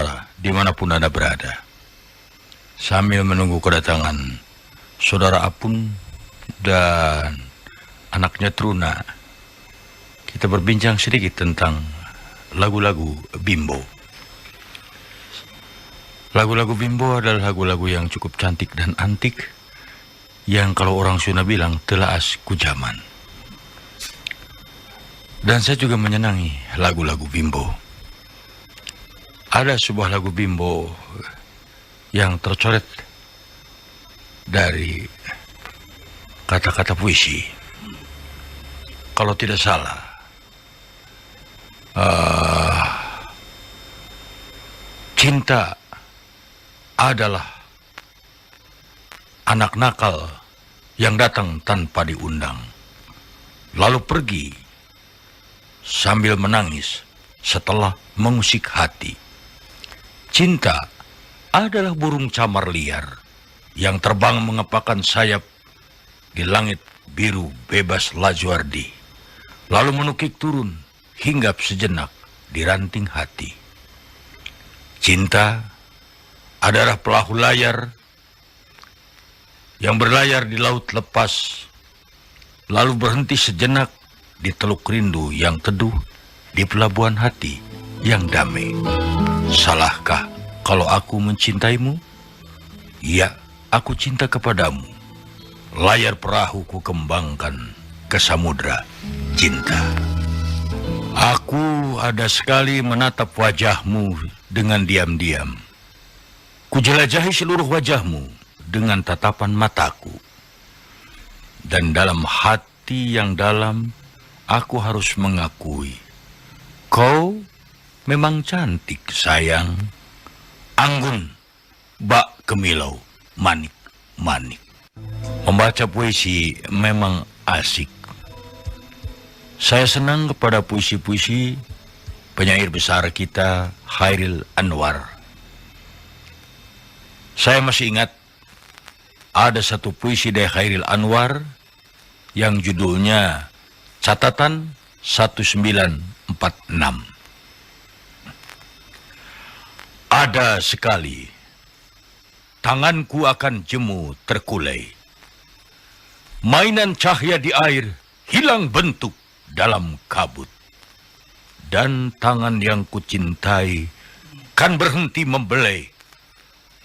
saudara dimanapun Anda berada, sambil menunggu kedatangan saudara Apung dan anaknya Truna, kita berbincang sedikit tentang lagu-lagu Bimbo. Lagu-lagu Bimbo adalah lagu-lagu yang cukup cantik dan antik, yang kalau orang Sunda bilang telaas ku zaman. Dan saya juga menyenangi lagu-lagu Bimbo. Ada sebuah lagu Bimbo yang tercoret dari kata-kata puisi. Kalau tidak salah, cinta adalah anak nakal yang datang tanpa diundang, lalu pergi sambil menangis setelah mengusik hati. Cinta adalah burung camar liar yang terbang mengepakkan sayap di langit biru bebas lajuardi, lalu menukik turun hinggap sejenak di ranting hati. Cinta adalah perahu layar yang berlayar di laut lepas, lalu berhenti sejenak di teluk rindu yang teduh, di pelabuhan hati yang damai. Salahkah kalau aku mencintaimu? Ya, aku cinta kepadamu. Layar perahu ku kembangkan ke samudra cinta. Aku ada sekali menatap wajahmu dengan diam-diam. Kujelajahi seluruh wajahmu dengan tatapan mataku. Dan dalam hati yang dalam, aku harus mengakui, kau memang cantik sayang. Anggun, bak kemilau, manik-manik. Membaca puisi memang asik. Saya senang kepada puisi-puisi penyair besar kita, Chairil Anwar. Saya masih ingat ada satu puisi dari Chairil Anwar yang judulnya Catatan 1946. Ada sekali tanganku akan jemu terkulai. Mainan cahaya di air hilang bentuk dalam kabut. Dan tangan yang kucintai kan berhenti membelai.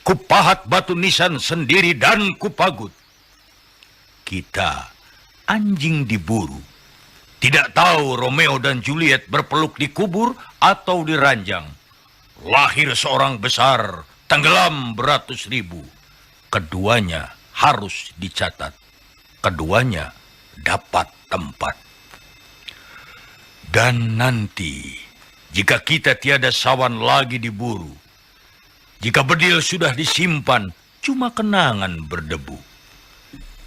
Kupahat batu nisan sendiri dan kupagut. Kita anjing diburu. Tidak tahu Romeo dan Juliet berpeluk di kubur atau di ranjang. Lahir seorang besar, tenggelam beratus ribu. Keduanya harus dicatat. Keduanya dapat tempat. Dan nanti, jika kita tiada sawan lagi diburu, jika bedil sudah disimpan, cuma kenangan berdebu,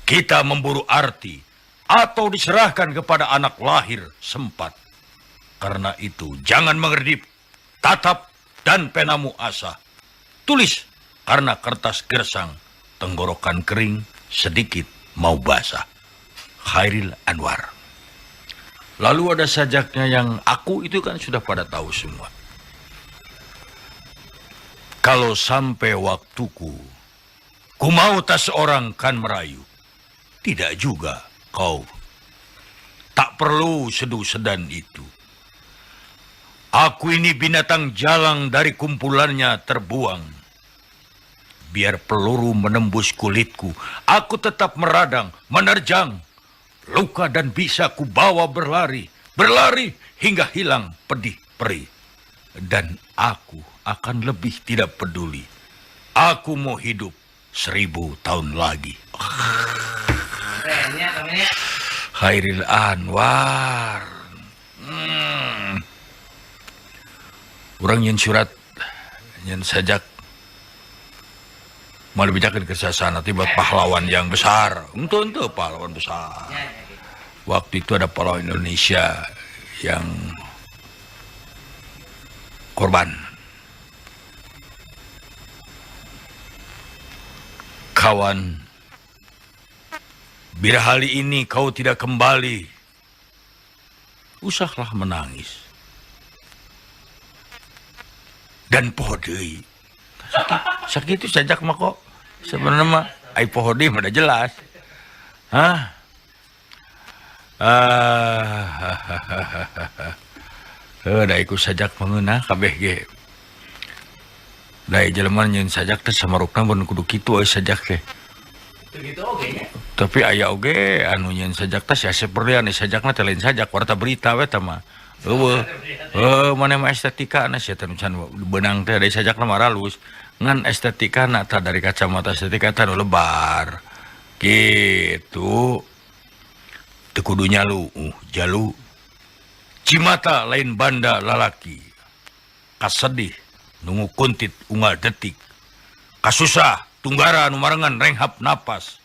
kita memburu arti atau diserahkan kepada anak lahir sempat. Karena itu, jangan mengerdip, tatap dan penamu asah. Tulis karena kertas gersang, tenggorokan kering, sedikit mau basah. Chairil Anwar. Lalu ada sajaknya yang aku itu kan sudah pada tahu semua. Kalau sampai waktuku, ku mau tak seorang kan merayu. Tidak juga kau. Tak perlu seduh sedan itu. Aku ini binatang jalang dari kumpulannya terbuang. Biar peluru menembus kulitku, aku tetap meradang, menerjang. Luka dan bisa ku bawa berlari, berlari hingga hilang pedih perih. Dan aku akan lebih tidak peduli. Aku mau hidup 1000 tahun lagi. Chairil Anwar. Orang yang surat, yang sajak, mau dibicarakan ke sana tiba pahlawan yang besar. Untuk pahlawan besar. Waktu itu ada pahlawan Indonesia yang korban. Kawan, bila hari ini kau tidak kembali, usahlah menangis. dan poho deui. Sakitu sajak mah kok sebenarnya mah ai poho deui mah da jelas. Hah? Da iku sajak mangeunah kabeh ge. Da jelema nyeun sajak teh samarukna mun kudu kitu aya sajak teh. Gitu oge nya. Tapi aya oge anu nyeun sajak teh sia saperlian sajakna teh lain sajak warta berita we tah mah. Heueuh maneh mah estetikana sia teh can beunang teh da sajakna mah halus ngan estetikana tah dari kacamata estetika teh nu lebar. Gitu. Teu kudu nyalu, jalu. Cimata lain banda lalaki. Kasedih nunggu kuntit unggal detik. Kasusah tunggara nu marengan renghap napas.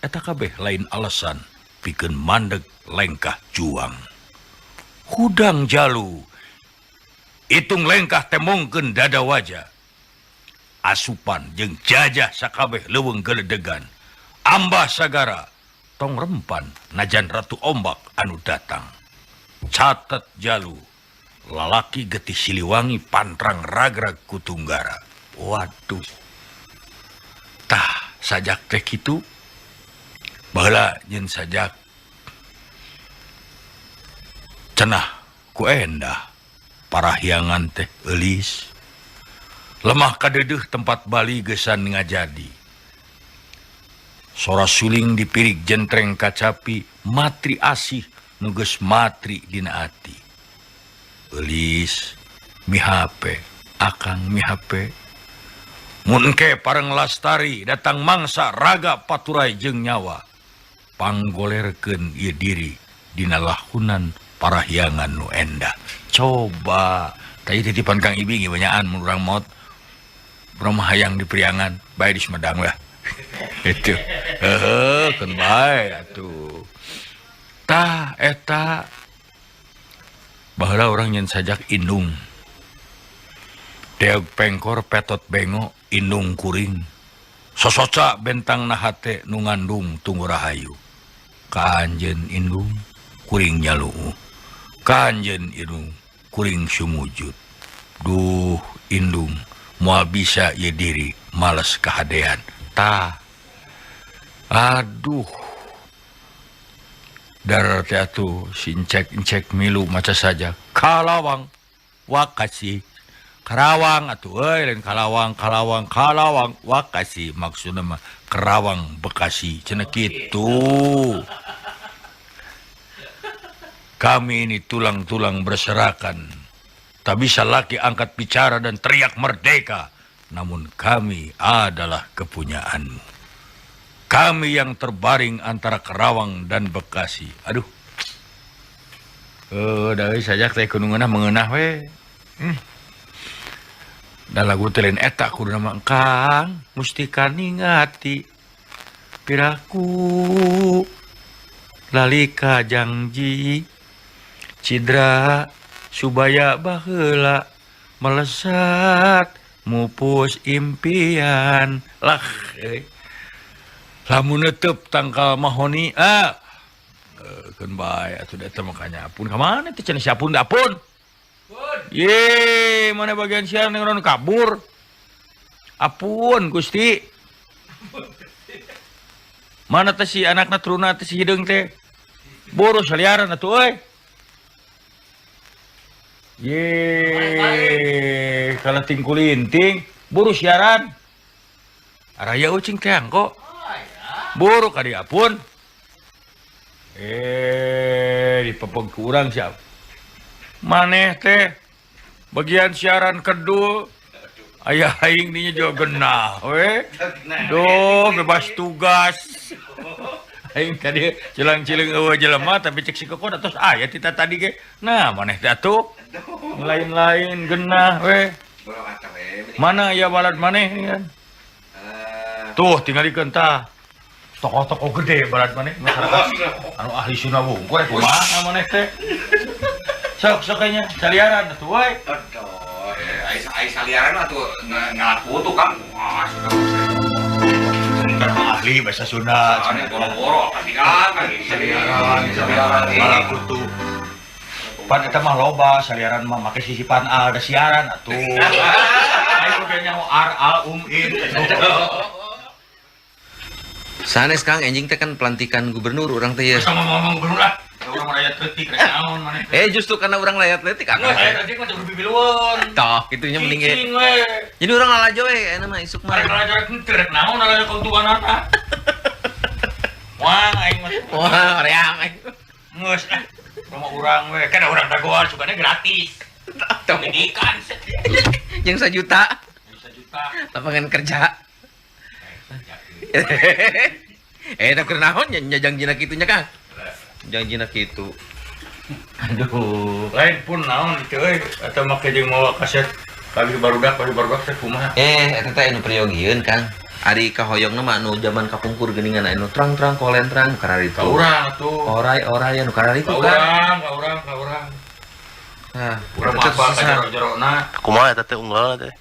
Eta kabeh lain alasan pikeun mandeg lengkah juang. Hudang jalu. Itung lengkah temongkeun dada wajah. Asupan jeung jajah sakabeh leuweung geledegan. Ambah sagara tong rempan najan ratu ombak anu datang. Catet jalu. Lalaki getih Siliwangi pantrang ragrag ku Tunggara. Waduh. Tah sajak teh kitu. Baheula nyeun sajak cenah ku endah parahyangan teh eulis. Lemah kadeudeung tempat bali geusan ngajadi. Sora suling dipirik jentreng kacapi matri asih nu geus matri dina ati. Eulis mihape akang mihape. Mun engke pareng lastari datang mangsa raga paturai jeung nyawa. Panggolerkeun ieu diri dina lahunan parahyangan nu endah. Coba tadi titipan Kang Ibing banyaan mun urang maot urang mah hayang di priangan bae di Sumedang lah. Itu kan bae atuh. Tah eta baheula urang nyeun sajak indung. Deog pengkor petot bengo indung kuring. Sosoca bentang nahate nu ngandung tunggu rahayu. Kaanjeun indung kuring nyaluu. Kaanjeun indung kuring sumujud. Duh indung moal bisa ieu diri males kahadean. Tah. Aduh. Darar teh atuh sincek-encek milu maca saja. Kalawang wakasi. Karawang atuh euy lain kalawang wakasi maksudna mah Kerawang Bekasi cenah kitu. Kami ini tulang-tulang berserakan. Tak bisa lagi angkat bicara dan teriak merdeka. Namun kami adalah kepunyaanmu. Kami yang terbaring antara Kerawang dan Bekasi. Aduh. Dari sajak teh kunungeunah mengeunah we. Da lagu teh lain eta kudu nama Kang mustika ningati piraku lalika janji cidra subaya baheula melesat mupus impian lah lamun neuteup tangkal mahoni keun bae atuh eta makanya apun ka mana teh cenah siapun apun ye mana bagian siar ning ron kabur apun Gusti mana teh si anakna turuna teh si hideung teh boro saliaran atuh euy ye kalau tingkulinting buru siaran araya ucing teh angko buru ka dieu apun dipepeg ku urang siap maneh teh bagian siaran kedul aya aing dinya juga genah we duh bebas tugas aing tadi cilang-ciling eueuh jelema tapi cek si kokon tos aya tita tadi ge nah maneh teh atuh lain-lain genah we mana aya balad maneh nih kan tuh tinggalikeun tah tokoh-tokoh gede balad maneh masyarakat anu ahli sunah wungkul kumaha maneh teh sok kayaknya saliaran atuh we Aduh, ai saliaran atuh ngalaku tuh Kang. Kan ahli bahasa Sunda. Boro-boro pasti kan saliaran ngalaku tuh. Pan eta mah loba saliaran mah make sisipan ada siaran atuh. Ayo udah nyaho in. Sanes Kang enjing teh kan pelantikan gubernur urang teh ya. Sama ngomong gubernur lah. Urang rakyat leutik rek naon maneh. Justru karena urang layat leutik Kang. Rakyat leutik mah kudu bibilueun. Toh kitunya mending ge. Cicing we. Jadi urang ngalajo we aya mah isuk mah. Mari ngalajar henteu rek naon lalanya kautuanana. Wah aing mah. Wah, reang aing. Geus ah. Rumah urang we. Kan urang dagoan sukanya gratis. Pendidikan. Yang 1 juta 1 juta. lapangan kerja. Tak kenaon janjina kitunya Kang. Janjina kitu. Aduh. Lain pun naon itu euy eta make jeung mawa kaset kali barudak teh kumaha. Eta teh anu priogieun Kang. Ari kahoyongna mah anu zaman kapungkur geuningan anu terang-terang kolentrang karari itu. Ka urang atuh. Orai anu karari itu Ka Kang. urang. Nah, Urang mah apa jero-jerona. Kumaha eta teh unggal teh.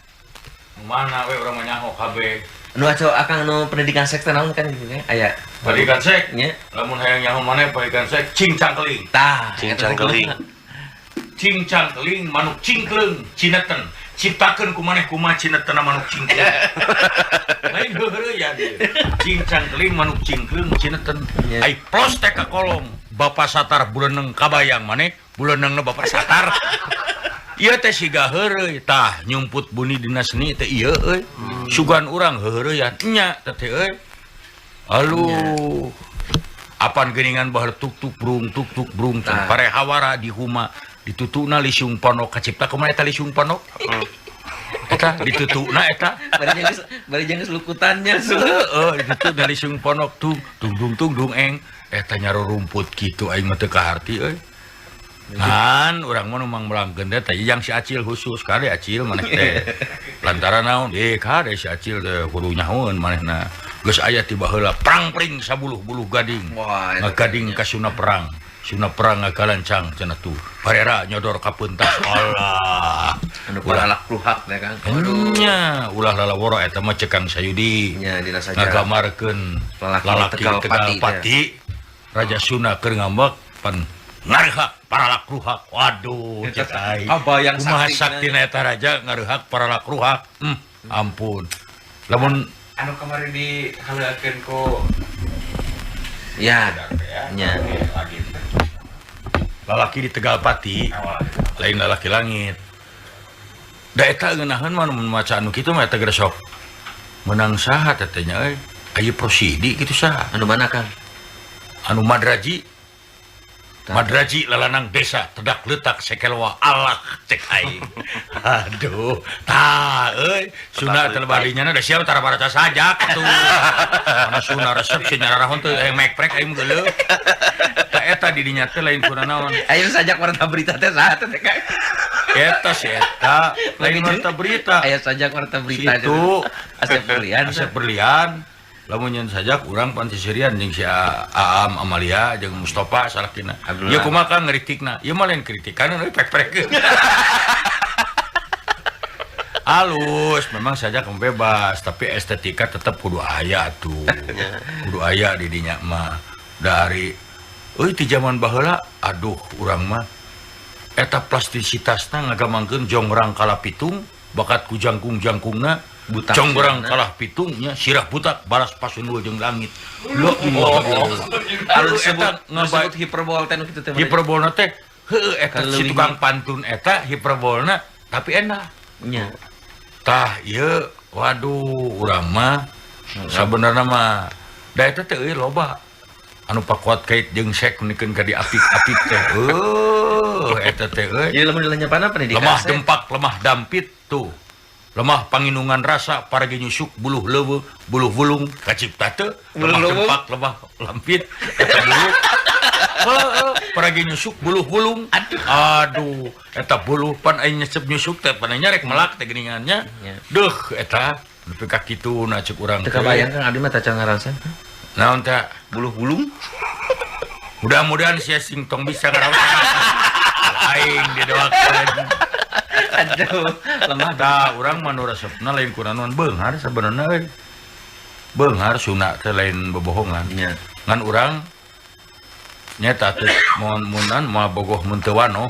Mana we urang mah nyaho kabeh. Nu aco akang anu pendidikan seks teh naon kan gitu nya aya. Pendidikan sek. Nya. Lamun hayang nyaho maneh pendidikan sek cincang keling. Tah, Cincang keling. Cincang keling manuk cingkleung cineten. Ciptakeun ku maneh kumaha cineten manuk cingkleung. Lain heureuyan dieu. Cincang keling manuk cingkleung cineten. Nya. Ai plos teh ka kolong. Bapa satar buleuneng kabayang maneh, buleunengna bapa satar. Ieu teh siga heureuy tah nyumput buni dina seni teh ieu euy. Sugan urang heureuyan nya teh euy. Aluh. Apan geuningan baheula tuk-tuk brung Tah. pare hawara di huma ditutuna lisung ponok kacipta kumaha eta lisung ponok? Eta ditutuna eta. Bari jeung lukutannya Heeh, ditutuna lisung ponok tung dung eng eta nyaro rumput kitu aing mah teu kaharti euy. Kan urang mah nu mangmelangkeun teh yang si Acil khusus kade Acil maneh teh. Lantaran naon? Kade si Acil teh kudu nyahoeun manehna. Geus aya tiba heula prang-pring sabuluh-buluh gading. Wah, Ngagading ka suna perang. Suna perang ngagalancang cenah tuh. Parera nyodor ka pentas. Allah. anu palalak luhak teh Kang. Nya ulah lalaworo eta mah cekang sayudi. Nya dina sajarah. Ngagamarkeun Lalaki lalaki Tegal Tegal Pati, Pati. Raja Suna keur ngambek pan ngarehak paralak ruhak. Waduh, cetai. Kabayang Kumaha sakti saktina eta raja ngarehak paralak ruhak. Ampun. Lamun Anu kemarin dihaleukeun ku Ya. Nya. lalaki di Tegal Pati, lain lalaki langit. Da eta ngeunaheun mah mun maca anu kitu mah eta geus sok menang saha teh nya euy. Aya prosidi kitu saha? Anu mana Kang? Anu madraji. Madraji lalanang desa tedak letak sekelwa Allah cek aing. Aduh, tah euy, Suna teh barinyana da sieu tara baraca sajak atuh. Mana Suna resep si nyararahon teh mekprek aing geuleuh. Tah eta di dinya teh lain kuna naon. Ayo sajak warta berita teh saha teh Kang? Eta si eta lain warta berita. Aya sajak warta berita Situ Asep Berlian. Asep Berlian. Lamun nyen sajak urang pan sisirian jeung si Aam Amalia jeung Mustofa salakina. Abdullah. Ieu kumaha Kang ngritikna? Ieu mah lain kritikan euy pek-pek. Halus, memang sajak bebas, tapi estetika tetap kudu aya tuh. Kudu aya di dinya mah. Dari euy ti zaman baheula, aduh urang mah eta plastisitasna ngagamangkeun jongrang kala pitung, bakat ku jangkung-jangkungna Butak Jonggrang sirna. kalah pitungnya sirah butak balas pasunul jeung langit. Lu Anu disebut hiperbol teh nu kitu teh. hiperbolna teh heueuh eta si Kaleuwih. tukang pantun eta hiperbolna tapi enak. Nya. Tah ieu waduh urang mah sabenerna mah da eta teh euy loba anu pakuat kait jeung sek nikeun ka di apik-apik teh. Eta teh euy. Ieu lamun dilanyapan pendidikan. Lemah dempak, lemah dampit tuh. Lemah panginungan rasa paragi nyusuk buluh leuweung, buluh bulung kacipta teu. Buluh Lemah leuweung? dempak, lemah lampit, eta buluh. Heeh, paragi nyusuk buluh bulung. Aduh, eta buluh pan aing nyesep nyusuk teh pan nyarek melak teh geuningannya. Ya. Duh, eta nepi ka kituna ceuk urang Teu kabayang Kang abdi mah taca ngaransan. Naon teh? Buluh-bulung. Mudah-mudahan sia sing tong bisa ngaraos. Aing didoakeun. Aduh, lemah Tah urang mah nu resepna lain kunaon beunghar sabenerna euy. Beunghar Sunda teh lain bebohongan. nya. Ngan urang nyata teh mun munan moal bogoh mun teu wano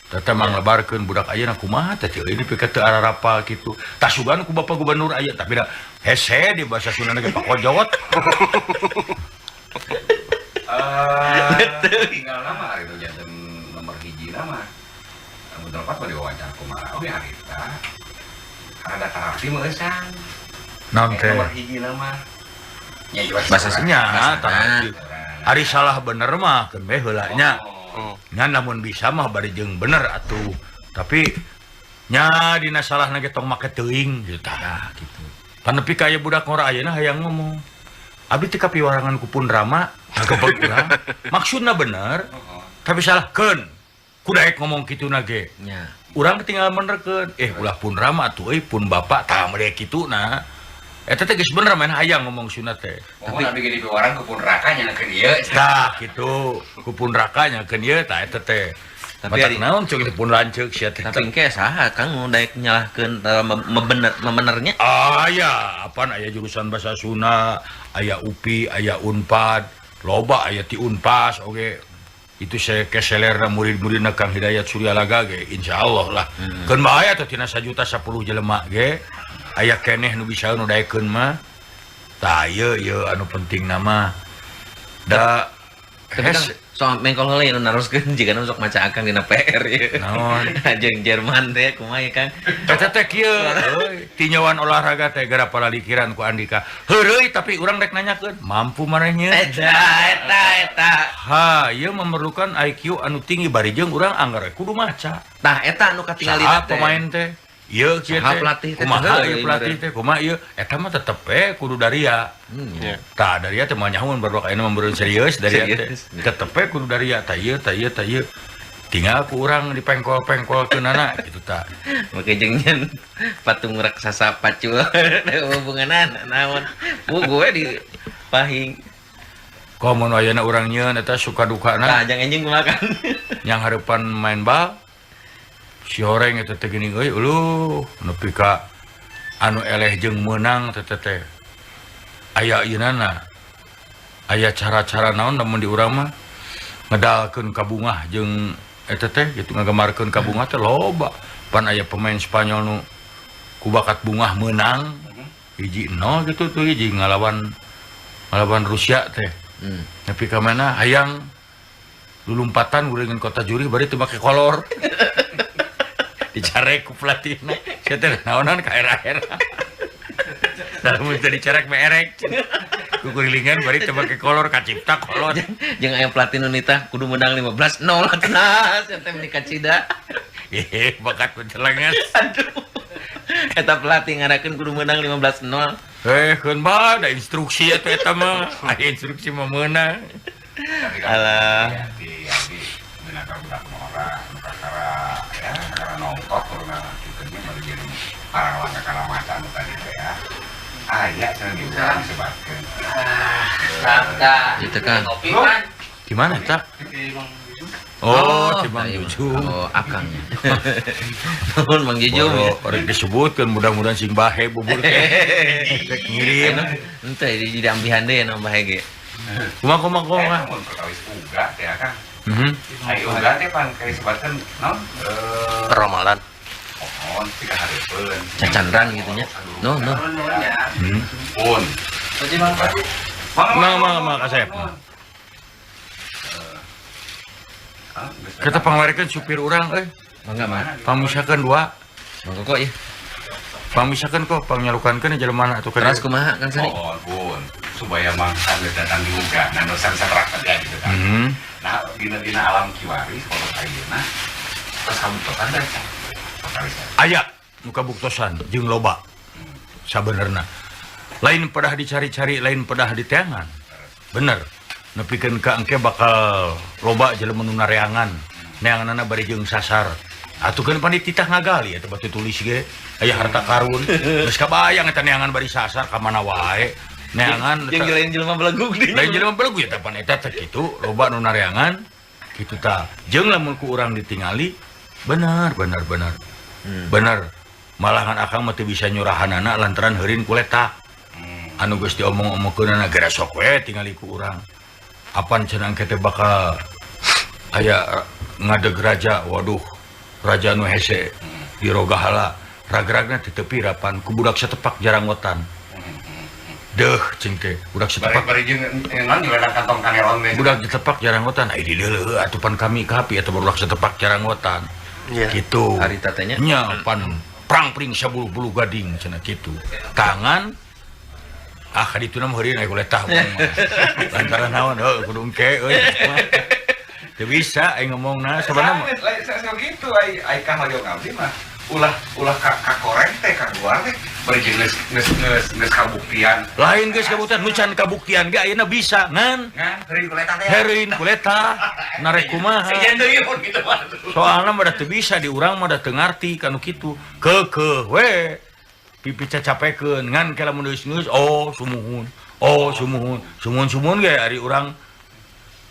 Tata manglebarkeun budak ayeuna kumaha teh ini pikeun teu ararapa kitu. Tah sugan ku Bapak Gubernur aya tapi da hese di bahasa Sunda ge pakojot. Tinggal nama itu jantan nomor hiji nama. Namun tempat pada wawancara kumaha oge harita. Ada karakter meusan. Naon teh? Nomor hiji nama. Nya Bahasa Nya Sunda. Ari salah bener mah keun bae heula nya. Hmm. Nya namun bisa mah bari jeung bener atuh. Tapi nya dina salahna ge tong make teuing gitu tah gitu. Panepi ka aya budak ngora ayeuna hayang ngomong. Abdi teu kapiwarangan ku Pun Rama, ngagebeg urang. Maksudna bener, tapi salahkeun. Ku daek ngomong kituna ge. Nya. Urang tinggal benerkeun. Ulah Pun Rama atuh Pun Bapak tah meureun kituna. Eta teh geus bener main hayang ngomong Sunda teh. Tapi bikin di orang kupun rakanya ke dia. Tah kitu, ku Pun Raka nyakeun ieu tah eta teh. Tapi Tapi ari- naon ceuk pun lanceuk sia teh. Tapi engke saha Kang nu daek nyalahkeun membenernya? Aya, apaan aya jurusan bahasa Sunda, aya UPI, aya Unpad, loba aya ti Unpas oge. Itu saya keselerna murid-muridna Kang Hidayat Suryalaga ge, insyaallah lah. Keun bahaya teh tina 1.010.000 jelema ge. Aya keneh nu bisa nu daekeun mah. Tah ieu anu penting nama. Da Tapi Kang soal mengkol heula nu naroskeun jigana sok maca akang dina PR ieu. Naon? Jeung Jerman teh kumaha ya Kang? Eta teh kieu, euy, tinjauan olahraga teh gara palalikiran ku Andika. Heureuy tapi urang rek nanyakeun, mampu manehnya? Eta. Ha, ieu memerlukan IQ anu tinggi bari jeung urang anggar kudu maca. Tah eta anu katingalina Saha pemain teh? Ieu kieu Saha teh. pelatih teh Kumaha teh, ieu pelatih teh? Kumaha ieu? Eta mah tetep kudu daria. Ya. Tah daria teh mah nyahoun baru ayeuna membeureun serius daria teh. Serius. Tetep kudu daria tah ieu. Tinggal ku urang dipengkol-pengkolkeunana gitu tah. Make jeung nyen patung raksasa pacul hubunganan naon. Gue di pahing. Komun ayeuna urang nyieun eta suka dukana. Tah jeung enjing kumaha Kang? Yang harapan main bal si horeng itu teh gini euy uluh nepi ka anu eleh jeung meunang teh teh aya ieu-na aya cara-cara naon lamun di urang mah ngedalkeun ka bungah jeung eta teh gitu ngagemarkeun ka bungah teh loba pan aya pemain Spanyol nu ku bakat bungah meunang 1-0 gitu tuh hiji ngalawan Rusia teh nepi ka mana hayang lulumpatan guringan kota juri bari teu make kolor dicarek ku pelatihna sia teh naonan ka era-era lamun teu dicarek merek ku kurilingan bari teu make kolor kacipta kolor Jeung aya pelatih nu nitah kudu menang 15-0 atuh sia teh meuni kacida. bakat pencelengan Aduh. Eta pelatih ngarakeun kudu menang 15-0. keun ba da instruksi eta mah aya instruksi mah meunang Alah. Abi gunakan budak orang perkara ya karena nongkot karena kita ini baru jadi parang langkah karena macan tadi teh ya. Aya cenah disebutkeun. Gitu Kang. gimana eta oh Cibang iya, Jujum Oh, akang. Nuhun Mang Jujum. Rek disebutkeun mudah-mudahan sing bahe bubur teh rek ngirim Henteu di ambihan deui nu bae ge. kumaha Mun perkawis uga teh ya Kang. Ayo uga teh pan kali sebutkeun naon? Ramalan. Pohon 3 hareupeun. Cacandran gitu nya. No. Pun. Mama kasep. Kita pangwarekeun supir urang Mangga mah. pamisakeun dua. Mangga kok ya. Pamisakeun kok pangnyalukankeun jelema atuh Terus kumaha Kang Sari? Pohon pun supaya mangsa datang juga nah dosan serak aja gitu kan. Nah, dina alam kiwari kalau ayeuna terus kamu tokan teh. Aya nu kabuktosan jeung loba. Sabenerna. Lain pedah dicari-cari, lain pedah diteangan. Bener. Nepikeun ka engke bakal loba jelema nu nareangan. Neanganna bari jeung sasar. Atukeun pandititah ngagali eta batu tulis ge. Aya harta karun. Geus kabayang eta neangan bari sasar ka mana wae. Neangan Jeung lain jelema belegug deui. lain jelema belegu ya tapan eta teh kitu loba nu nareangan kitu tah. Jeung lamun ku urang ditingali bener. Bener. Malahan akang mah teu bisa nyurahanana lantaran heureun ku letak. Anu geus diomong-omongkeunana gara sok we tingali ku urang. Apan cenah engke teh bakal aya ngadeg raja, waduh. Raja nu hese di Rogahala ragragna di tepi rapan ku budak setepak jaranggotan. Deuh cing teh budak setepak Bari jeung non nyeledak kantong kanelon teh. budak ditepak jaranggotan ai di deuleu atupan kami kapi eta budak setepak jaranggotan. Iya. Gitu. Hari tatanya. Nya pan prang-pring sabulu-bulu gading cenah kitu. Tangan kaditu mah heureun aya kuletah. Lantaran naon heuh kudu engke euy. Teu bisa ai ngomongna sebenarnya Lain gitu ai ka hoyong abdi mah ulah ka koreng teh ka luar teh bari jeung geus kabuktian. lain geus kabuktian nu can kabuktian ge ayeuna bisa ngan Ngan heureun kuleta teh. herein kuleta narek kumaha Sejen deui mun kitu mah. soalna mah da teu bisa di urang mah da teu ngarti kanu kitu keukeuh we pipi cacapekeun ngan kela mun geus sumuhun ge ari urang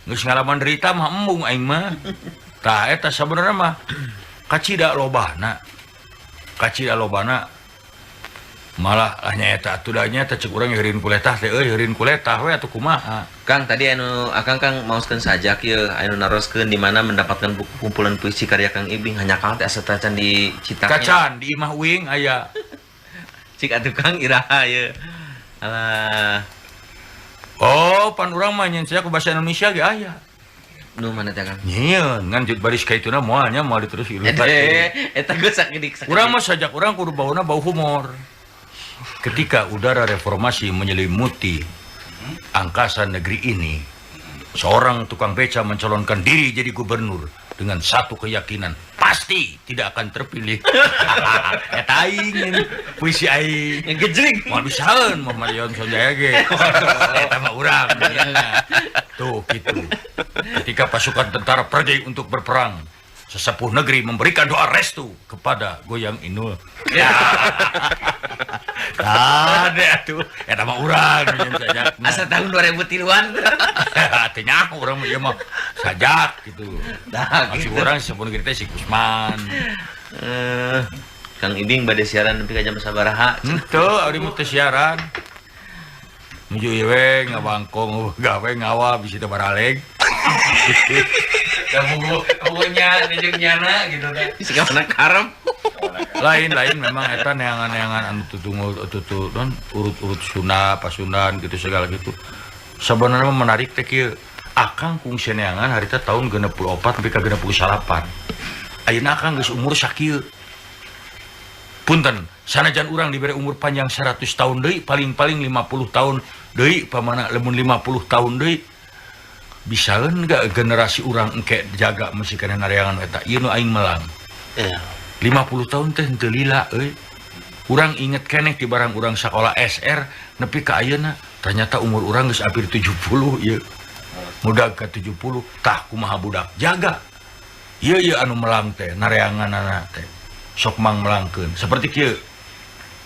geus ngalaman derita mah embung aing mah tah eta sabenerna mah kacida lobana malah nyaeta atuh da nya teh ceuk urang heureun kuletah teh heureun kuletah we atuh kumaha. Kang, tadi anu Akang Kang maoskeun sajak ieu anu naroskeun di mana mendapatkan buku kumpulan puisi karya Kang Ibing hanya Kang teh asa tacan di Citaknya. Kacan di imah uing aya. Cik atuh Kang iraha ieu. Alah, Oh, pan urang mah nyen saya ke bahasa Indonesia ge aya. nu mana teh Kang? Nyieun ngan jut baris kaituna moalnya moal diterus ieu. Eta geus sakidik. Urang mah sajak urang kudu bauna bau humor. Ketika udara reformasi menyelimuti angkasa negeri ini, seorang tukang beca mencalonkan diri jadi gubernur dengan satu keyakinan pasti tidak akan terpilih. Eta aing puisi aing Ngejreng. mau bisaeun Muhammad Yonson Jaya ge. Eta mah urang. Tuh gitu. Ketika pasukan tentara pergi untuk berperang, sesepuh negeri memberikan doa restu kepada Goyang Inul. Ada tuh, eta mah urang nyen sajak. Asa tahun 2003-an. Teu nyaho urang mah ieu mah sajak gitu. Nah, Masih gitu. urang sampun kita si Kusman. Kang Ibing bade siaran nepi ka jam sabaraha? Henteu abdi mah teu siaran. Nuju ieu we ngabangkong gawe ngawa bisi teu baraleg. Kamu nya jeung nyana gitu teh. Bisa ka karep. Lain memang eta neangan-neangan anu tutu non urut-urut Sunda, Pasundan gitu segala gitu. Sebenarnya menarik teh kieu. Akang kungsi neangan harita tahun 64 sampai ka 68. Ayeuna akang geus umur sakieu. Punten, sanajan urang diberi umur panjang 100 tahun deui, paling-paling 50 tahun deui, pamana lamun 50 tahun deui bisaeun gak generasi urang engke jaga mesti kana nareangan eta. Ieu nu aing melang. Iya. 50 tahun teh henteu lila euy. Urang inget keneh ti barang urang sakola SR nepi ka ayeuna ternyata umur urang geus hampir 70 ieu. Mudag ka 70 tah kumaha budak jaga. Ieu anu melang teh nareanganna teh. Sok mang melangkeun. Seperti kieu.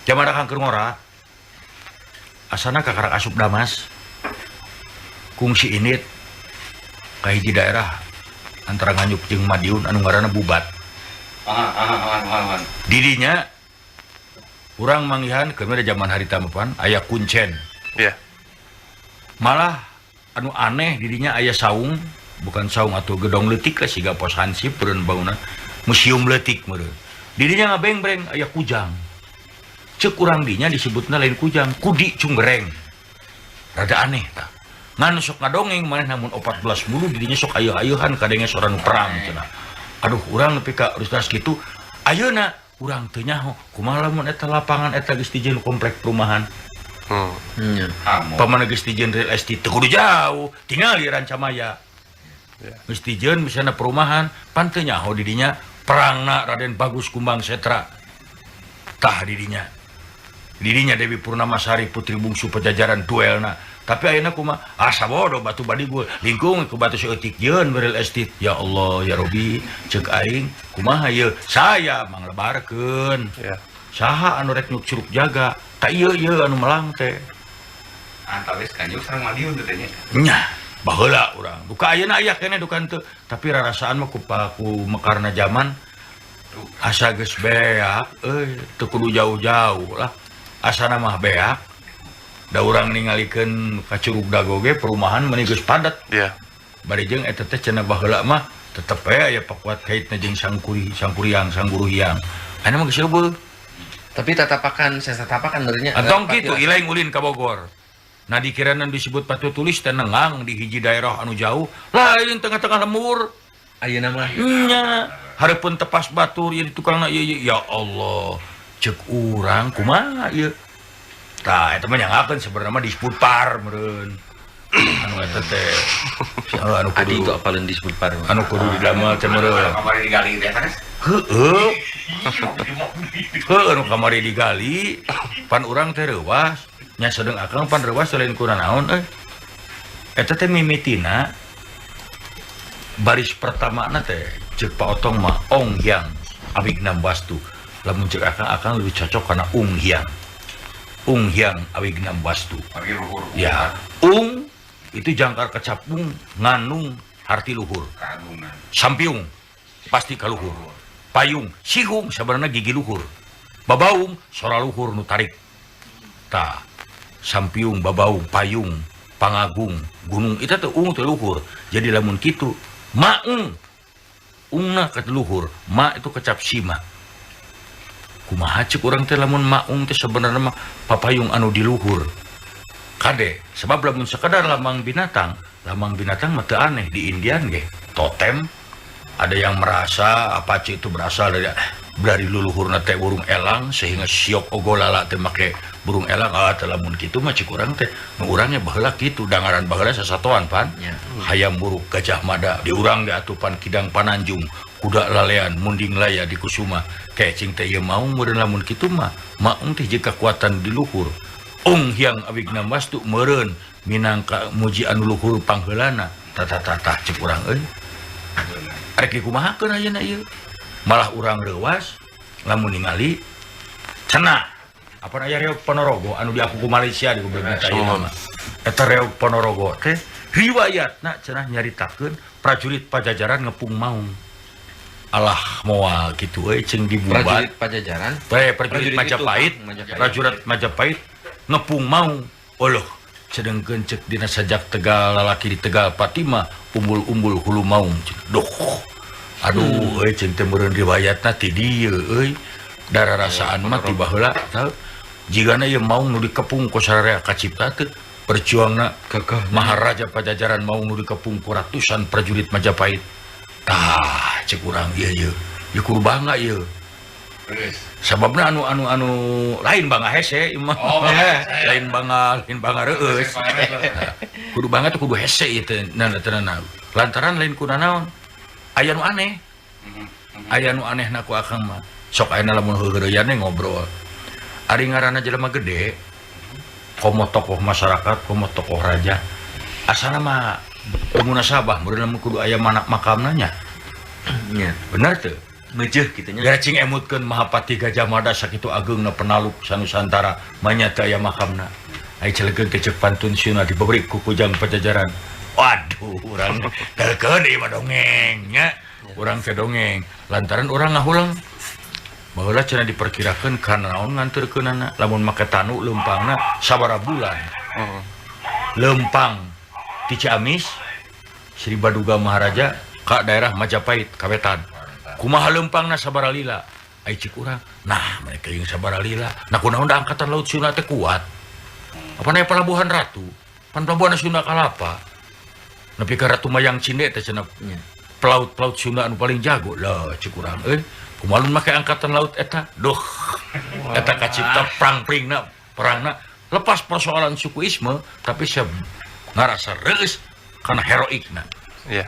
Jamana Kang keur ngora. Asana ka Karak Asup Damas. Kungsi init ka hiji daerah antara Nganyuk jeung Madiun anu ngaranna Bubat. Didinya urang manggihan kemudian zaman harita mapan aya kuncen. Iya. Malah anu aneh didinya aya saung, bukan saung atau gedong leutik lah siga pos hansip peureun bauna museum leutik meureun. Didinya ngabeng-breng aya kujang. Ceuk urang dinya disebutna lain kujang, kudi cunggereng. Rada aneh tah. Ngan sok ngadongeng maneh namun 14 bulu didinya sok aeuh-aeuhan kadenge soran perang cenah. Aduh urang nepi ka rustas kitu. Ayeuna urang teu nyaho kumaha lamun eta lapangan eta geus dijieun komplek perumahan. Nya. Pamana geus dijieun real estate teu kudu jauh, tinggal di Rancamaya. Geus dijieun misalna perumahan, pan teu nyaho di dinya perangna Raden Bagus Kumbang Setra. Tah di dinya. Di dinya Dewi Purnamasari putri bungsu Pajajaran duelna. Tapi ayeuna kumaha? Asa bodoh batu badi gue lingkung ke batu seeutik jeun real estate. Ya Allah ya Robi, ceuk aing kumaha ieu? Saya manglebarkeun. Iya. Saha anu rek nyuk curug jaga? Ta ieu anu melang teh. Antawis Kanjung sareng Madiun teh nya. Nya, baheula urang. Duka ayeuna aya keneh dukan teu, tapi rarasaan mah ku mekarna zaman asa geus beak euy, teu kudu jauh-jauh lah. Asana mah beak. Da urang ningalikeun ka Curug Dago ge perumahan meuni geus padat. Iya. Bari jeung eta teh cenah baheula mah tetep ya pakuat kaitna jeung sangkuriang sangguruhiang anu mah geus eueuh Tapi tatapakan benernya antong kitu ilaing ulin ka Bogor. Nah dikiranan disebut patu tulis teh nengang di hiji daerah anu jauh lain tengah-tengah lemur ayeuna mah nya hareupeun tepas batur ieu tukangna ieu ya Allah cek urang kumaha ieu tah eta mah nyangakeun sebenarnya mah disebut par meureun anu eta teh anu adi kudu itu apalin disebut par anu kudu didamel teh meureun Kamari digali teh kan. heueuh anu kamari digali pan urang teh reuwas nya sedeng akang pan reuwas lain ku naon eta teh mimitina baris pertamana teh ceuk Pak Otong mah Ong Hyang Awigna Wastu lamun ceuk akang lebih cocok kana Ung Hyang Awigna Wastu Pergi luhur. ya Ung itu jangkar kecapung nganung harti luhur Kagungan. sampiung pasti ka luhur payung sihung sabarana gigi luhur babaung sora luhur nu tarik tah sampiung babaung payung pangagung gunung itu teh ung teh luhur jadi lamun kitu maung ungna ke luhur ma itu kecap sima kumaha ceuk urang teh lamun maung teh sebenarnya mah papayung anu di luhur kade sebab lamun sekedar lamang binatang mah teu aneh di Indian ge totem ada yang merasa apache itu berasal dari leluhurna teh burung elang sehingga siok ogolala teh make burung elang teh lamun kitu mah cik urang teh nu urangnya baheula kitu dangaran baheula sasatoan pan Ya. hayam buruk gajah mada di urang di atupan kidang pananjung kuda lalean munding laya di kusuma kecing teh ieu mau meureun lamun kitu mah maung teh jeung kekuatan di luhur Ung Hyang Awigna Wastu meureun minangka muji anu luhur pangheulana tah cik urang euy arek kumahakeun ayeuna ieu malah urang reuwas lamun ningali cenah apa aya reog Ponorogo anu diaku ku Malaysia di beberapa ayeuna mah eta reog Ponorogo teh riwayatna cenah nyaritakeun prajurit Pajajaran ngepung maung alah moal kitu euy ceung dibubat prajurit Pajajaran prajurit Majapahit itu, Majapahit. prajurit Majapahit ngepung maung Allah sedengkeun ceuk dina sajak Tegal lalaki di Tegal Patima umbul-umbul hulu maung doh aduh euy ceung teh meureun riwayatna ti dieu euy dara rasaan mah ti baheula tah jigana ieu maung nu dikepung ku sararea kacipta teh perjuangna gagah Maharaja Pajajaran maung nu dikepung ku ratusan prajurit Majapahit tah ceuk urang ieu kudu bangga ieu Terus. sababna anu lain bangga hese imah Oh, lain bangga reueus kudu bangga tuh kudu hese ieu teh tenan lantaran lain kunaon aya nu aneh aya nu anehna ku akang mah sok ayeuna lamun heureuyan ngobrol ari ngaranna jelema gede komo tokoh masyarakat komo tokoh raja asana mah teu munasabah meureun lamun kudu aya makamna nya nya bener teu meujeuh kitu nya Garacing emutkeun Mahapati Gajah Mada sakitu ageungna penaluk sanusantara manyata aya makamna. Ai celegeun teh ceuk pantun sieuna diberi ku Kujang Pajajaran. Waduh, urang galkeun ieu mah dongeng nya. Urang teh dongeng lantaran urang ngahulang. Baheula cenah diperkirakeun kana naon nganturkeunana lamun make tanu leumpangna sabaraha bulan. Leumpang ti Ciamis Sri Baduga Maharaja ka daerah Majapahit Kawetan. Kumaha leumpangna sabaraha lila ai cik urang nah mereka yang sabaraha lila nah kunaon da angkatan laut Sunda teh kuat apa na pelabuhan Ratu pan pelabuhan Sunda kalapa nepi ka Ratu Mayang Cinde teh cenah pelaut Sunda anu paling jago lah cik urang kumaha make angkatan laut eta duh eta kacipta perangna lepas persoalan sukuisme tapi saya ngarasa reus kana heroikna Iya.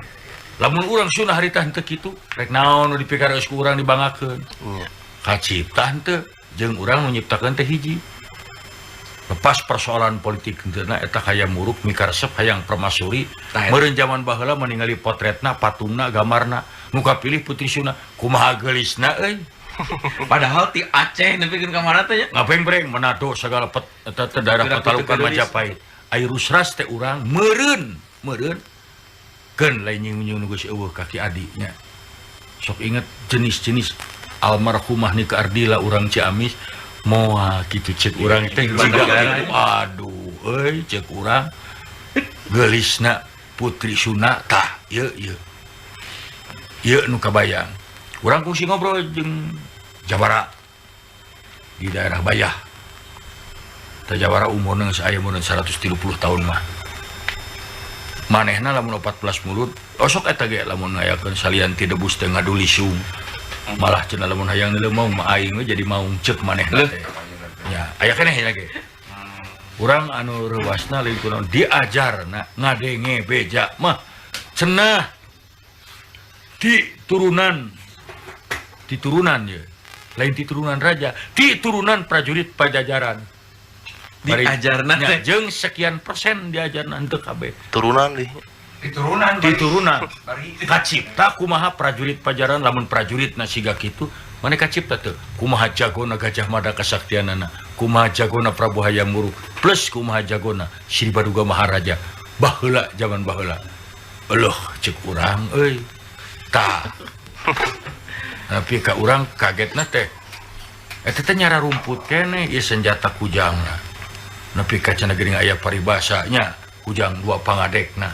lamun urang Sunda harita henteu kitu rek naon nu dipikareus ku urang dibangakeun Iya. kacipta henteu jeung urang nu nyiptakeun teh hiji lepas persoalan politik henteuna eta hayang muruk mikaresep hayang permasuri meureun zaman baheula meningali potretna patungna gambarna nu kapilih Putri Sunda kumaha geulisna euy padahal ti Aceh nepikeun ka mana teh nya ngapeng-breng Manado segala eta teh daerah Petalukan Majapahit ai rusras teh urang meureun keun lain nyung nu geus eueuh kaki adiknya sok inget jenis-jenis almarhumah Nika Ardila urang Ciamis moal kitu ceuk urang teh jiga aduh euy ceuk urang geulisna Putri Sunda tah ieu ieu nu kabayang. Urang kungsi ngobrol jeung Jabara di daerah Bayah. Teh Jabara umurna geus aya mun 130 tahun mah. Manehna lamun 14 mulut, osok eta ge lamun ngayakeun salian ti debus teh ngadulisung. Malah cenah lamun hayang leumau mah aing we jadi maung ceuk manehna teh. Ya, aya keneh lagi. Urang anu reuasna leuwih kunaon diajarna ngadenge beja mah cenah diturunan ye. Lain diturunan raja, diturunan prajurit Pajajaran. Diajarna Nya, teh jeung sekian persen diajarna henteu kabeh. Turunan di. Diturunan kacipta kumaha prajurit Pajajaran lamun prajuritna siga kitu mane kacipta teu kumaha jagona Gajah Mada kasaktianana, kumaha jagona Prabu Hayam Wuruk plus kumaha jagona Sri Baduga Maharaja baheula zaman baheula. Eueuh ceuk urang euy. Tah. Tapi ka urang kagetna teh eta teh nyara rumput keneh ieu senjata kujangna. Nepi ka cenah geuning aya paribasanya kujang dua pangadekna.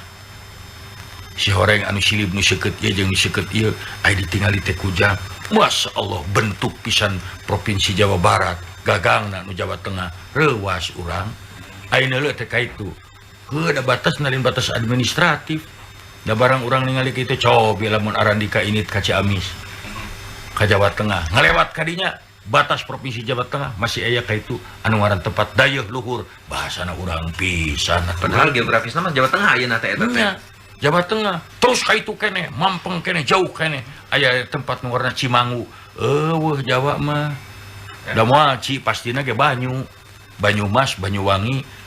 Si horeng anu silib nu seukeut ieu jeung nu seukeut ieu aya ditingali teh kujang. Masya Allah bentuk pisan provinsi Jawa Barat, gagangna nu Jawa Tengah, reuwas urang. Ayeuna leuh teh kaitu. Heuh da batas nalin batas administratif. Da barang urang ningali kitu cobi lamun Arandika init ka Ciamis. Ka Jawa Tengah, ngalewat kadinya batas provinsi Jawa Tengah masih aya kaitu anu ngaran tempat dayeuh luhur, bahasana urang pisan. padahal geografisna mah Jawa Tengah ayeuna teh eta teh. Nya, Jawa Tengah terus kaitu keneh mampeng keneh jauh keneh aya tempat nu ngaranna Cimangu. Eueuh Jawa mah da moal ci pastina ge Banyumas, Banyuwangi.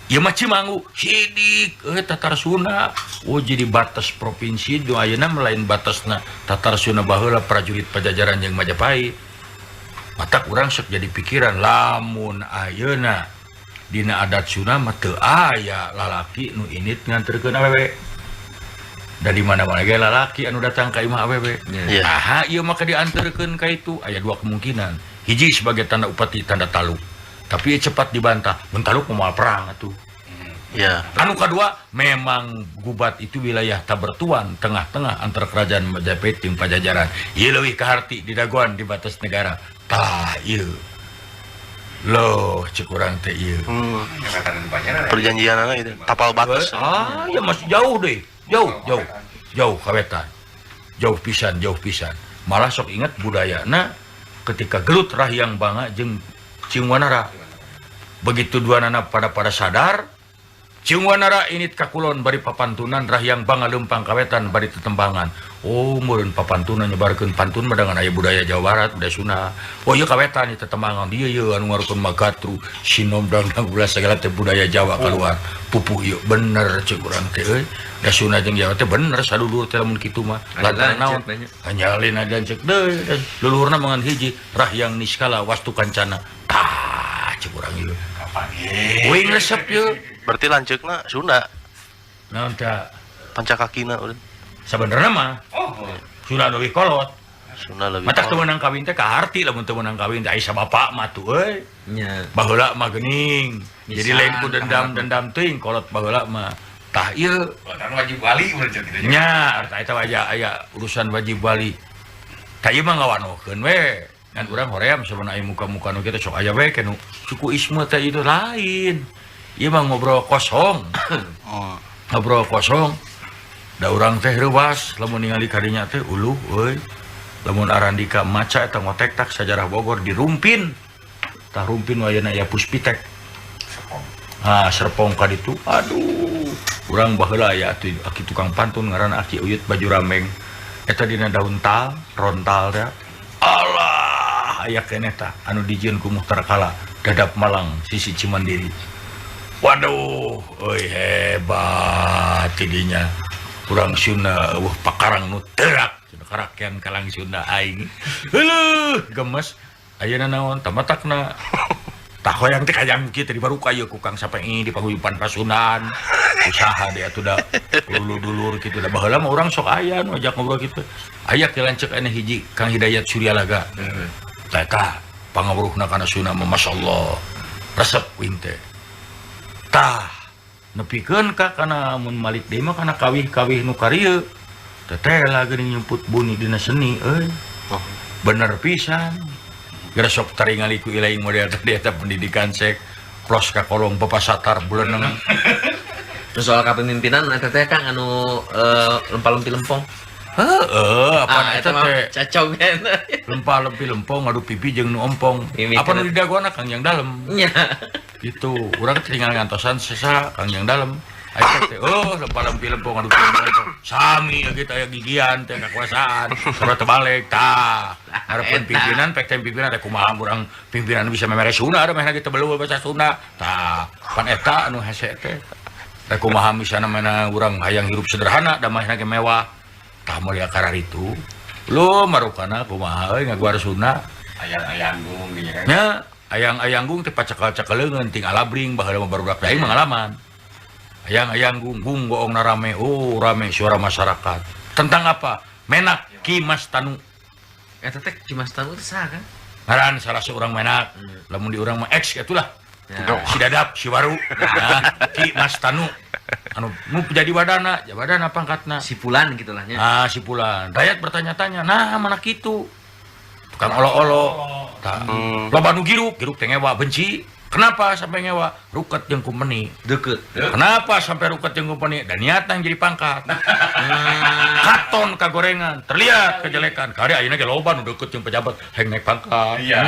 Ieu mah Cimangu sidik Tatar Sunda. Oh jadi batas provinsi nu ayeuna lain batasna Tatar Sunda baheula prajurit Pajajaran jeung Majapahit. Matak urang sok jadi pikiran lamun ayeuna dina adat Sunda mah teu aya lalaki nu init nganterkeun awewe. Dari mana-mana ge lalaki anu datang ka imah awewe. Iya. Aha ieu maka dianterkeun ka itu aya dua kemungkinan. Hiji sebagai tanda upati tanda taluk. Tapi cepat dibantah, mun taluk moal perang atuh. Ya. Anu kedua, memang Gubat itu wilayah Tabertuan, tengah-tengah antara kerajaan Majapahit jeung Pajajaran. Ieu leuwih kaharti di dagoan di batas negara. Tah ieu. Loh, cek urang teh ieu. Perjanjian itu tapal batas. Ah, ya masih jauh deh. Jauh kawetan. Jauh pisan. Malah sok ingat budayana ketika gelut Rahyang Banga jeung Ciung Wanara. Begitu duanana pada sadar, Ciung Wanara init kakulon bari papantunan Rahyang Banga lempang kawetan bari tetembangan. Oh, meureun papantunan nyebarkeun pantun dengan aya budaya Jawa Barat, budaya Sunda. Oh, ieu kawetan ieu tetembangan dieu ieu anu ngarukeun magatru, sinom dan ulah segala teh budaya Jawa keluar. Pupuh ieu bener ceuk urang teh euy. Da Sunda jeung Jawa teh bener sadulur teh lamun kitu mah. Lantaran naon? Hanyalin adan ceuk deui. Leluhurna mangan hiji Rahyang Niskala Wastu Kancana. Tah ceuk urang ieu. Kapan ieu? Wing resep ieu. Berarti lanceukna Sunda. Naon tah? Pancakakina urang. Sabenerna mah Sunda leuwih kolot. Sunda lebih. Matak teu meunang kawin teh kaharti lamun teu meunang kawin teh aya sabapak mah tuh euy. Nya. Baheula mah geuning. Jadi Bisa. lain ku dendam teuing kolot baheula mah. Tah ieu Kan wajib wali urang ceuk kitu. nya eta aya urusan wajib wali. Tah ieu mah ngawanokeun we. Ngan urang hoream sebenarnya aya muka-muka nu kitu sok aya we kanu suku Isme teh itu lain. Ieu mah ngobrol kosong. Oh. Ngobrol kosong. Da urang teh reuwas lamun ningali kadinya teh uluh euy. Lamun Arandika maca eta ngotek tak sajarah Bogor dirumpin. Tah rumpin ayeuna aya Puspitek. Serpong ka ditu. Aduh. Urang baheula aya atuh aki tukang pantun ngaranna Aki Uyut Baju Rameng. Eta dina daun tal, rontal teh. Allah, aya keneh tah anu dijieun ku Muhtar Kala, Dadap Malang, sisi Cimandiri. Waduh, euy hebat tidinya. Kurang Sunda pakarang nu teurak karakian kalang Sunda aing. Heuh, gemes. Ayeuna naon tamatakna. Tah hoyang teh kajang kieu teh baru kaya ku Kang Sapei di paguyuban Pasundan. Usaha dia atuh da dulur-dulur kitu da baheula mah urang sok aya nu ajak ngobrol kitu. Aya ke lanceuk ane hiji Kang Hidayat Suryalaga. Tah eta pangawruhna kana Sunda mah masyaallah. Resep wing teh. Tah nepikeun ka kana mun Malik deui mah kana kawih-kawih nu karieu tetela geuning nyumput buni dina seni euy. Oh. Bener pisan. Gara sok taringali ku ilaing model tadi eta pendidikan sek plos ka kolong papasatar buleuneng. Terus soal kepemimpinan eta teh Kang anu lempal-lempi lempong. Apa eta teh Cacok kan. lempa-lempi lempong ngadu pipi jeung nu ompong. Mimik Apa nu kana. di daguana Kang yang dalem. Nya. Gitu. Urang tinggal ngantosan sesa Kang yang dalem. Ayo teh lempa-lempi lempong ngadu pipi. Sami gitu aya gigian teh kakuasaan. Surat balik tah. Harapan pimpinan pek teh pimpinan teh kumaha urang pimpinan bisa memere Sunda da meh lagi teu beuleul bahasa Sunda. Tah, pan eta anu hese teh. Da kumaha misalna mana urang hayang hirup sederhana da mah ge mewah. Tah mulia karar itu. Lu marukana kumaha euy ngaguar Sunda. Ayang-ayanggung gitu kan. Nya ayang-ayanggung teh pacakal-cakaleungeun ting alabring baheula mah barudak daing mengalaman. Ayang-ayanggung gung goongna rame, rame suara masyarakat. Tentang apa? Menak Ki Mas Tanu. Eta teh Cimas Tanu teh saha Kang? Ngaran salah seorang menak. Lamun di urang mah X itulah. Ya. Si Dadap, si Waru. Nah, Ki Mas Tanu. Anu nu jadi wadana pangkatna. Sipulan gitulah nya. Ah, si Pulan. Rakyat bertanya-tanya, nah mana kitu? Tukang olo-olo. Tah. Loba nu giruk teh ngewa benci. Kenapa sampai ngewa? Ruket jeung kumpeni. Deukeut. Kenapa sampai ruket jeung kumpeni? Dan niatan jadi pangkat. Katon kagorengan, terlihat kejelekan. Kari ayeuna ge loba nu deukeut jeung pejabat heng naik pangkat. Iya.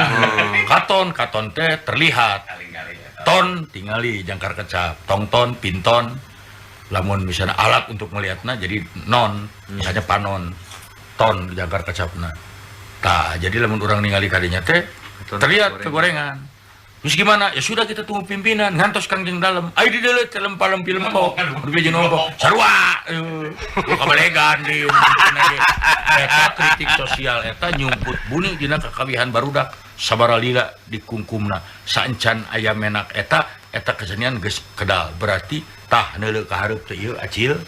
Katon teh terlihat. Kali-kali ya. Ton tingali jangkar kecap, tongton, pinton. Lamun misalnya alat untuk melihatna jadi non, misalnya panon, ton jangkar kecapna. Tah, jadi lamun orang ningali kadinya teh terlihat kegorengan. Terus gimana? Ya sudah kita tunggu pimpinan, ngantos Kang jeung dalem. Ai di deuleu teh lempal-lempi lempok, berbeda jeung ompok. Sarua. Lu kabalegan di eta kritik sosial eta nyumput buni dina kakawihan barudak sabara lila di kungkumna. Saencan aya menak eta kesenian geus kedal. Berarti tah neuleuh ka hareup teh ieu acil.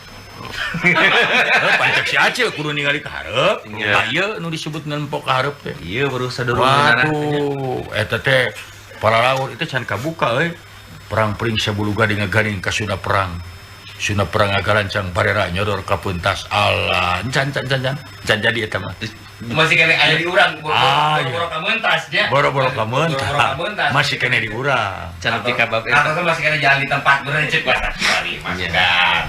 Pancak si acil kudu ningali ka hareup. Tah ieu nu disebut nempok ka hareup teh. Iya baru sadurung beneran. Waduh, eta teh para laur itu can kabuka euy. Perang pring sabulu gading ngaganing ka Sunda perang. Sunda perang agarancang barera nyodor ka pentas. Allah, can jadi eta mah. Masih kena aya di urang, Ah, iya. boro-boro ka mentas nya. Boro-boro ka Boro-boro ka mentah. mentas. Masih kena di urang. Can ti kabab Atau eta. masih kena jalan di tempat bener cek bahasa kembali masukkan.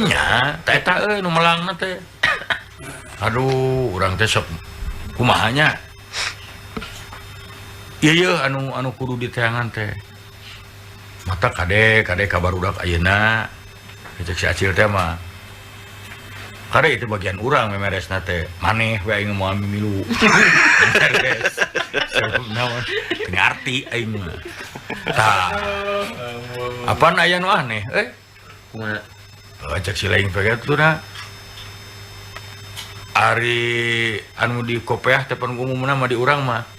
Nya, tah eta euy nu melangna teh. Aduh, urang teh sok kumahanya. Ieu anu kudu diteangan teh. Mata kade kabarudak ayeuna. Cek si acil teh mah. Kade itu bagian urang memeresna teh. Maneh we aing moal mimilu. Beres. Naon? Ngarti aing mah. Tah. Apaan aya nu aneh? Kumaha? Cek si lain pegatuna. Ari anu di kopeah teh pan umumna mah di urang mah.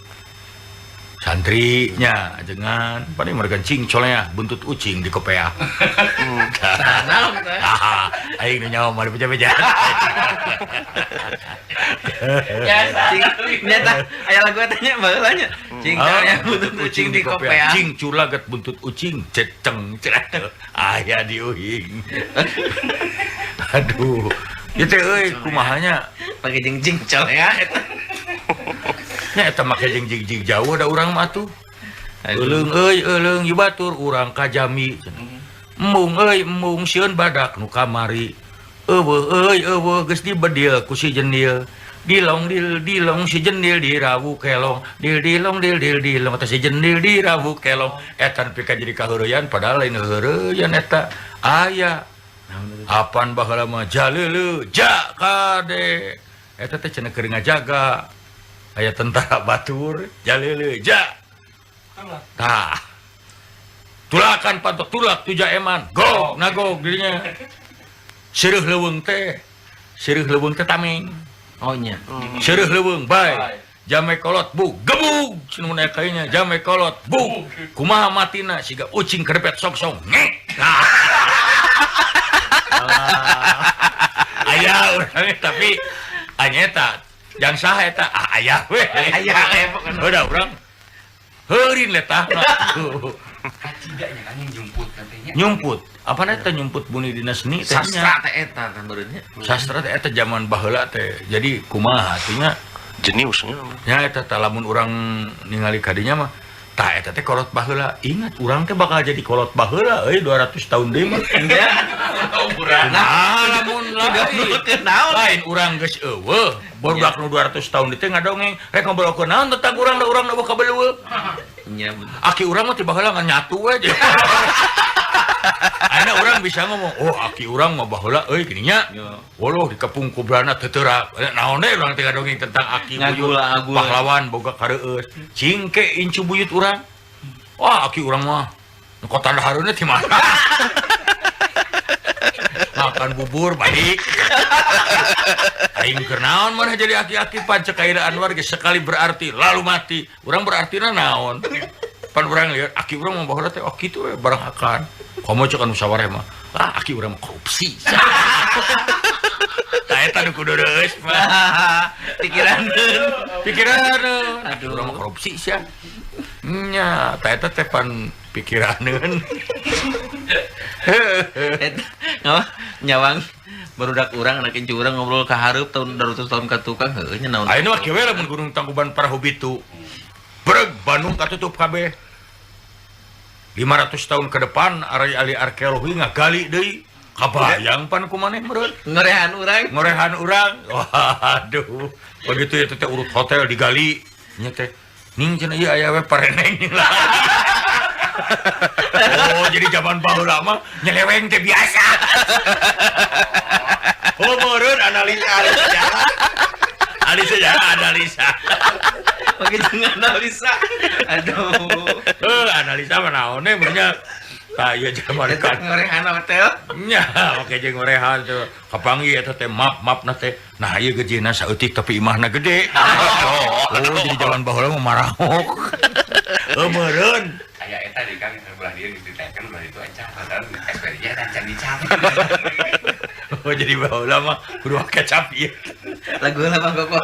Santrinya ajengan pane mereka cingcolnya buntut ucing di kopeah. Naon teh? Aing nu nyawa mah beja-beja. Nyata aya lagu eta nya baheula nya. Cingcolnya buntut ucing di kopea. Cing culaget buntut ucing ceceng cerat. Aya di uhing. Aduh. Ieu teh euy kumahanya Pake jeung cingcol ya eta. nya eta make jeung jig jauh da urang mah tuh. Euleung ieu batur urang ka Jami. Embung euy embung sieun badak nu kamari. Eueuh geus dibedil ku si Jendil. Dilong si Jendil dirawu kelong. Dilong eta si Jendil dirawu kelong. Eta nepi ka jadi kaheureyan padahal lain heureyan eta. Aya apan baheula mah jaleuleul ja kade. Eta teh cenah keur ngajaga. Aya tentara batur, jaleuleul ja. Tah. Tulakan pantok tulak tuja eman. Gog nagog dirinya. Seureus leuweung teh tameng. Oh nya. Seureus leuweung bae. Jame kolot bug gebug cenah kayaknya jame kolot bug. Kumaha matina siga ucing kerepet sok-sok. Ngek. Aya urang tapi anyeta jang saha eta aya we. Aya Udah urang heurin letahna. Tidaknya kan yang jemput katanya. Nyumput. Apa eta nyumput buni dina seni teh nya? Sastra teh eta tah beureunnya. Sastra teh eta zaman baheula teh. Jadi kumaha atunya? Jeniusnya. Ya eta teh lamun urang ningali kadinya mah tah eta teh kolot baheula. Ingat urang teh bakal jadi kolot baheula euy 200 tahun deui mah. Ya. Ukuran. Nah, lamun lain urang geus eueuh, bodak nu 200 tahun dieu teh ngadongeng, rek ngobrolkeun naon tentang urang da urang da boga beleueuh. Nya bener. Aki urang mah teh baheula ngan nyatu we aja. Ayeuna urang bisa ngomong, "Oh, aki urang mah baheula euy gini nya." Ya. Woloh dikepung kubrana teu teurak. Naon deui urang teh ngadongeng tentang aki buyut Ngagula-ngagula. pahlawan boga kareueus. Cingke incu buyut urang. Wah, aki urang mah nu kota dahareuna ti mana? Makan bubur balik. Aing keur naon maneh jadi aki-aki pancek Aida Anwar geus sekali berarti lalu mati. Urang berartina naon? Pan urang lihat aki urang mah baheula teh oh kitu we barang akan. Komo cek anu sawareh mah. Ah aki urang mah korupsi. Tah eta nu kudu deus mah. Pikiraneun. Aki urang mah korupsi sia. Nya, tah eta teh pan pikiraneun. Eta nyawang barudak urang anak incu urang ngobrol ka hareup tahun 200 tahun ka tukang heueuh nya naon. Ayeuna mah kieu we lamun Gunung Tangkuban Parahu Bitu. Breg Bandung katutup kabeh. 500 tahun ke depan ari arkeologi ngagali deui. Kabayang pan kumaneh meureun. Ngorehan urang. Ngorehan urang. Waduh. Begitu ya teh urut hotel digali. Nya teh ning cenah ieu aya we pareneng lah. Oh, jadi zaman baheula mah nyeleweng teh biasa. Oh, meureun analisa. Analisa. Oke jangan analisa. Aduh. Analisa mah naon we nya. Tah ieu zaman kan. Ngorehan hotel. Nya, oke jeung ngorehan tuh. Kapanggih eta teh map-mapna teh. Nah, ieu gejena saeutik tapi imahna gede. Oh, jadi zaman baheula mah marahok. Meureun. Aya eta di Kang belah dia dititeken belah itu ancam padahal SPJ ancam dicap. Oh, jadi baheula mah kudu kecap ieu. Lagu lah Bang Koko.